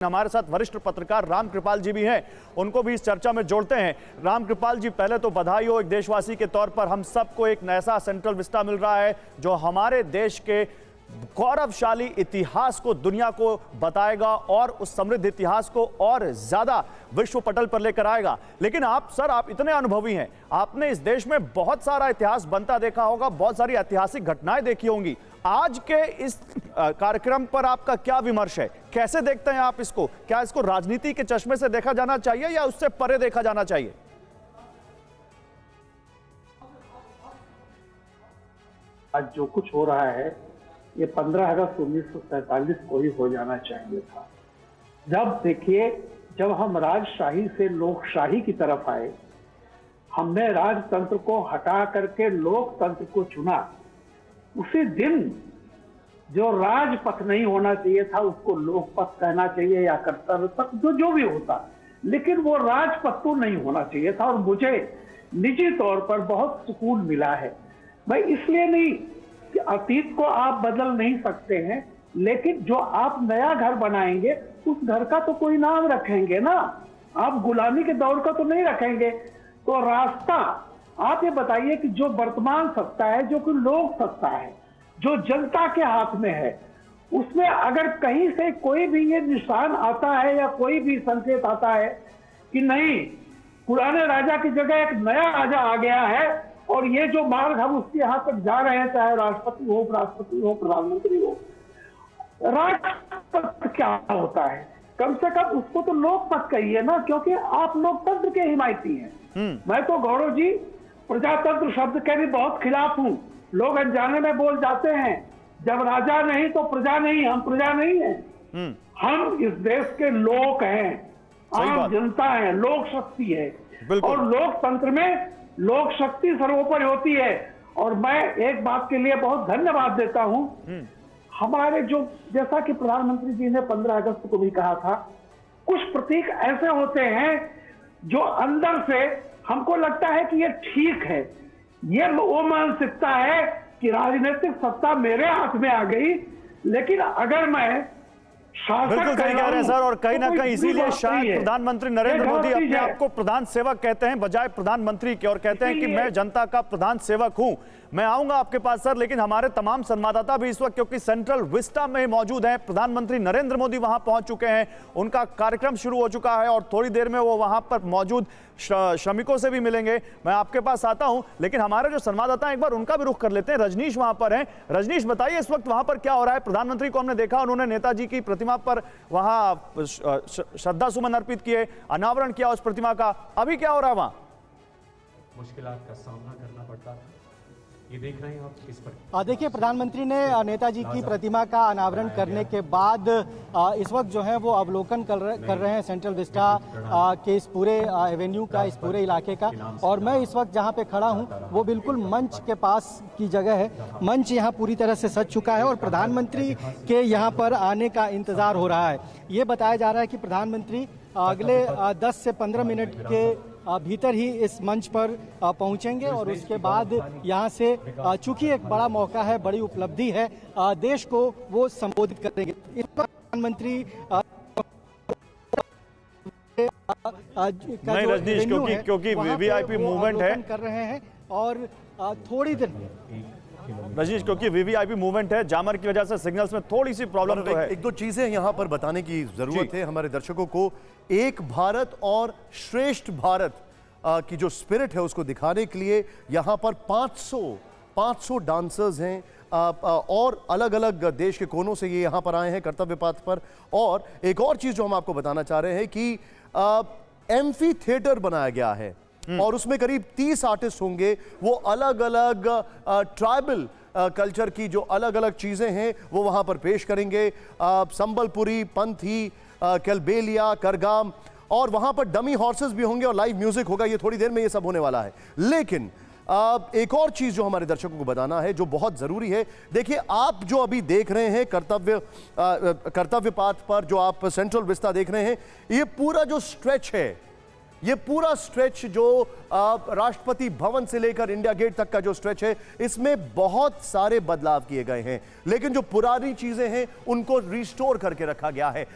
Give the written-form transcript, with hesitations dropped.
हमारे साथ वरिष्ठ पत्रकार रामकृपाल जी भी हैं, उनको भी इस चर्चा में जोड़ते हैं। रामकृपाल जी, पहले तो बधाई हो, एक देशवासी के तौर पर हम सबको एक नया सेंट्रल विस्टा मिल रहा है जो हमारे देश के गौरवशाली इतिहास को दुनिया को बताएगा और उस समृद्ध इतिहास को और ज्यादा विश्व पटल पर लेकर आएगा। लेकिन आप इतने अनुभवी हैं, आपने इस देश में बहुत सारा इतिहास बनता देखा होगा, बहुत सारी ऐतिहासिक घटनाएं देखी होंगी। आज के इस कार्यक्रम पर आपका क्या विमर्श है? कैसे देखते हैं आप इसको? क्या इसको राजनीति के चश्मे से देखा जाना चाहिए या उससे परे देखा जाना चाहिए? आज जो कुछ हो रहा है ये 15 अगस्त 1947 को ही हो जाना चाहिए था। जब हम राजशाही से लोकशाही की तरफ आए, हमने राजतंत्र को हटा करके लोकतंत्र को चुना। उसी दिन जो राजपथ नहीं होना चाहिए था उसको लोकपथ कहना चाहिए या कर्तव्य पथ, जो भी होता, लेकिन वो राजपथ तो नहीं होना चाहिए था। और मुझे निजी तौर पर बहुत सुकून मिला है। मैं इसलिए नहीं कि अतीत को आप बदल नहीं सकते हैं, लेकिन जो आप नया घर बनाएंगे उस घर का तो कोई नाम रखेंगे ना, आप गुलामी के दौर का तो नहीं रखेंगे। तो रास्ता आप ये बताइए कि जो वर्तमान सत्ता है, जो कि लोक सत्ता है, जो जनता के हाथ में है, उसमें अगर कहीं से कोई भी ये निशान आता है या कोई भी संकेत आता है कि नहीं, पुराने राजा की जगह एक नया राजा आ गया है और ये जो मार्ग हम उसके यहाँ तक जा रहे हैं, चाहे राष्ट्रपति हो, उपराष्ट्रपति हो, प्रधानमंत्री हो, राजपथ क्या होता है? कम से कम उसको तो लोकपथ कहिए ना, क्योंकि आप लोकतंत्र के हिमायती हैं। मैं तो गौरव जी प्रजातंत्र शब्द के भी बहुत खिलाफ हूं। लोग अनजाने में बोल जाते हैं, जब राजा नहीं तो प्रजा नहीं। हम प्रजा नहीं है, हम इस देश के लोग हैं, आम जनता है, लोक शक्ति है। और लोकतंत्र में लोक शक्ति सर्वोपरि होती है। और मैं एक बात के लिए बहुत धन्यवाद देता हूं, हमारे जो, जैसा कि प्रधानमंत्री जी ने 15 अगस्त को भी कहा था, कुछ प्रतीक ऐसे होते हैं जो अंदर से हमको लगता है कि ये ठीक है। ये वो मानसिकता है कि राजनीतिक सत्ता मेरे हाथ में आ गई, लेकिन अगर मैं बिल्कुल सही कह रहे हैं सर, और कहीं ना कहीं इसीलिए शायद प्रधानमंत्री नरेंद्र मोदी अपने आप को प्रधान सेवक कहते हैं बजाय प्रधानमंत्री के, और कहते हैं कि मैं जनता का प्रधान सेवक हूं। मैं आऊंगा आपके पास सर, लेकिन हमारे तमाम संवाददाता भी इस वक्त क्योंकि सेंट्रल विस्टा में मौजूद हैं, प्रधानमंत्री नरेंद्र मोदी वहां पहुंच चुके हैं, उनका कार्यक्रम शुरू हो चुका है और थोड़ी देर में वो वहां पर मौजूद श्रमिकों से भी मिलेंगे। मैं आपके पास आता हूं, लेकिन हमारे जो संवाददाता हैं एक बार उनका भी रुख कर लेते हैं। रजनीश वहां पर हैं। रजनीश, बताइए इस वक्त वहां पर क्या हो रहा है? प्रधानमंत्री को हमने देखा, उन्होंने नेताजी की प्रतिमा पर वहां श्रद्धा सुमन अर्पित किए, अनावरण किया उस प्रतिमा का। अभी क्या हो रहा है वहां? मुश्किलात का सामना करना पड़ता है, ये देख रहे हैं आप किस पर। देखिए, प्रधानमंत्री ने नेताजी की प्रतिमा का अनावरण करने के बाद इस वक्त जो है वो अवलोकन कर रहे हैं सेंट्रल विस्टा के इस पूरे एवेन्यू का, इस पूरे इलाके का। और मैं इस वक्त जहां पे खड़ा हूं वो बिल्कुल मंच के पास की जगह है। मंच यहां पूरी तरह से सज चुका है और प्रधानमंत्री के यहां पर आने का इंतजार हो रहा है। ये बताया जा रहा है कि प्रधानमंत्री अगले 10 से 15 मिनट के भीतर ही इस मंच पर पहुंचेंगे और उसके बाद यहां से, चूंकि एक बड़ा मौका है, बड़ी उपलब्धि है, देश को वो संबोधित करेंगे। इस पर प्रधानमंत्री नहीं रजनीश, क्योंकि वीवीआईपी मूवमेंट है कर रहे हैं और थोड़ी देर रजनीश, क्योंकि वीवीआईपी मूवमेंट है, जामर की वजह से सिग्नल्स में थोड़ी सी प्रॉब्लम तो है। एक दो चीजें यहां पर बताने की जरूरत है हमारे दर्शकों को। एक भारत और श्रेष्ठ भारत की जो स्पिरिट है उसको दिखाने के लिए यहां पर 500 डांसर्स हैं और अलग अलग देश के कोनों से ये यहां पर आए हैं कर्तव्य पथ पर। और एक और चीज जो हम आपको बताना चाह रहे हैं कि एम्फी थिएटर बनाया गया है और उसमें करीब 30 आर्टिस्ट होंगे। वो अलग अलग ट्राइबल कल्चर की जो अलग अलग चीजें हैं वो वहां पर पेश करेंगे। संबलपुरी, पंथी, कैलबेलिया, करगाम, और वहां पर डमी हॉर्सेस भी होंगे और लाइव म्यूजिक होगा। ये थोड़ी देर में ये सब होने वाला है। लेकिन एक और चीज जो हमारे दर्शकों को बताना है जो बहुत जरूरी है, देखिए आप जो अभी देख रहे हैं कर्तव्य पाथ पर जो आप सेंट्रल विस्टा देख रहे हैं, ये पूरा जो स्ट्रेच है, ये पूरा स्ट्रेच जो राष्ट्रपति भवन से लेकर इंडिया गेट तक का जो स्ट्रेच है, इसमें बहुत सारे बदलाव किए गए हैं, लेकिन जो पुरानी चीजें हैं उनको रिस्टोर करके रखा गया है।